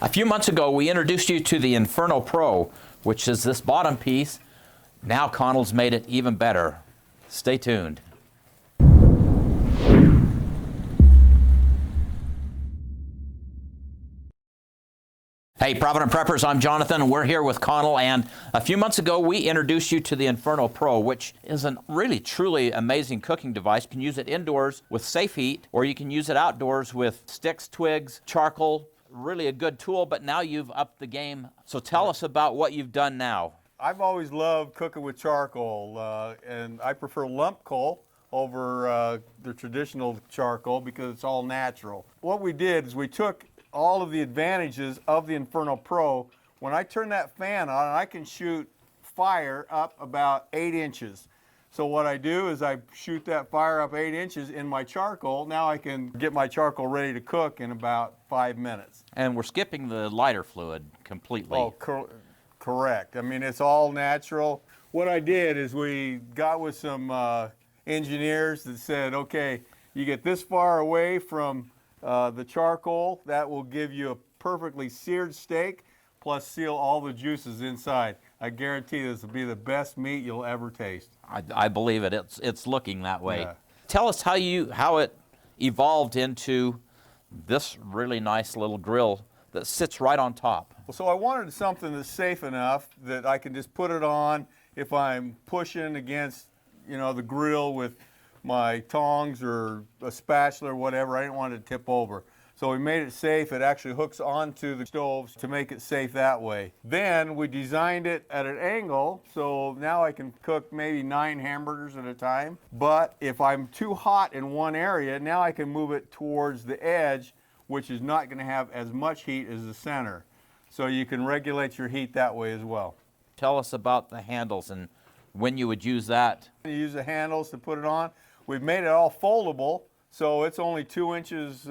A few months ago, we introduced you to the Inferno Pro, which is this bottom piece. Now Konel's made it even better. Stay tuned. Hey, Provident Preppers, I'm Jonathan, and we're here with Konel, and a few months ago we introduced you to the Inferno Pro, which is a really, truly amazing cooking device. You can use it indoors with safe heat, or you can use it outdoors with sticks, twigs, charcoal. Really a good tool, but now you've upped the game. So tell us about what you've done now. I've always loved cooking with charcoal, and I prefer lump coal over the traditional charcoal because it's all natural. What we did is we took all of the advantages of the Inferno Pro. When I turn that fan on, I can shoot fire up about 8 inches. So what I do is I shoot that fire up 8 inches in my charcoal. Now I can get my charcoal ready to cook in about 5 minutes. And we're skipping the lighter fluid completely. Oh, correct. I mean, it's all natural. What I did is we got with some engineers that said, okay, you get this far away from the charcoal, that will give you a perfectly seared steak, plus seal all the juices inside. I guarantee this will be the best meat you'll ever taste. I believe it. It's looking that way. Yeah. Tell us how it evolved into this really nice little grill that sits right on top. Well, so I wanted something that's safe enough that I can just put it on if I'm pushing against, the grill with my tongs or a spatula or whatever. I didn't want it to tip over. So we made it safe. It actually hooks onto the stove to make it safe that way. Then we designed it at an angle, so now I can cook maybe 9 hamburgers at a time. But if I'm too hot in one area, now I can move it towards the edge, which is not going to have as much heat as the center. So you can regulate your heat that way as well. Tell us about the handles and when you would use that. You use the handles to put it on. We've made it all foldable, so it's only 2 inches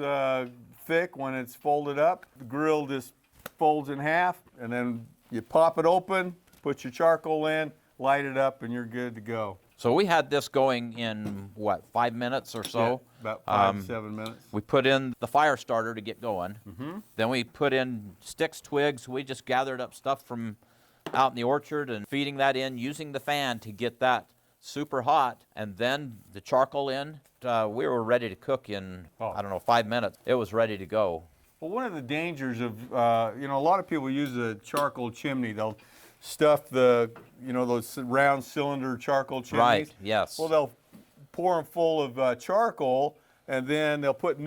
thick when it's folded up. The grill just folds in half, and then you pop it open, put your charcoal in, light it up, and you're good to go. So we had this going in, what, 5 minutes or so? Yeah, about 5 to 7 minutes. We put in the fire starter to get going. Mm-hmm. Then we put in sticks, twigs. We just gathered up stuff from out in the orchard and feeding that in, using the fan to get that super hot, and then the charcoal in. We were ready to cook in, 5 minutes. It was ready to go. Well, one of the dangers of, a lot of people use a charcoal chimney. They'll stuff those round cylinder charcoal chimneys. Right, yes. Well, they'll pour them full of charcoal, and then they'll put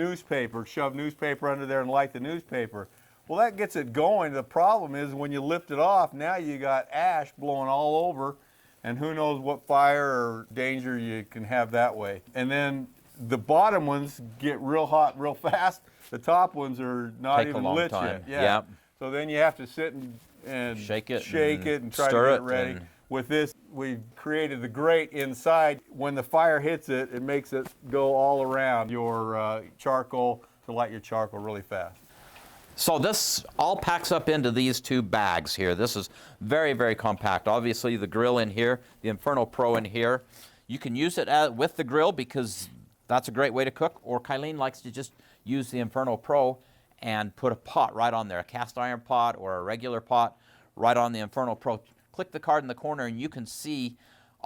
shove newspaper under there and light the newspaper. Well, that gets it going. The problem is when you lift it off, now you got ash blowing all over, and who knows what fire or danger you can have that way. And then the bottom ones get real hot real fast. The top ones are not even lit yet. Yeah. Yep. So then you have to sit and shake it and try to get it ready. With this, we've created the grate inside. When the fire hits it, it makes it go all around your charcoal to light your charcoal really fast. So this all packs up into these 2 bags here. This is very, very compact. Obviously the grill in here, the Inferno Pro in here. You can use it with the grill because that's a great way to cook, or Kylene likes to just use the Inferno Pro and put a pot right on there, a cast iron pot or a regular pot right on the Inferno Pro. Click the card in the corner and you can see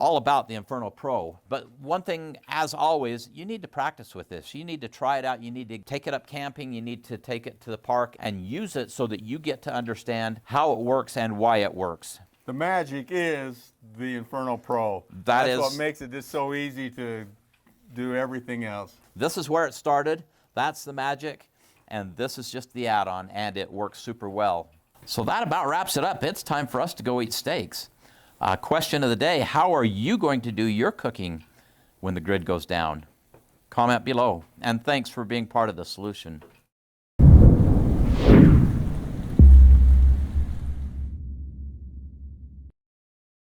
all about the Inferno Pro. But one thing, as always, you need to practice with this. You need to try it out. You need to take it up camping. You need to take it to the park and use it so that you get to understand how it works and why it works. The magic is the Inferno Pro. That's what makes it just so easy to do everything else. This is where it started. That's the magic. And this is just the add-on, and it works super well. So that about wraps it up. It's time for us to go eat steaks. Question of the day, how are you going to do your cooking when the grid goes down? Comment below. And thanks for being part of the solution.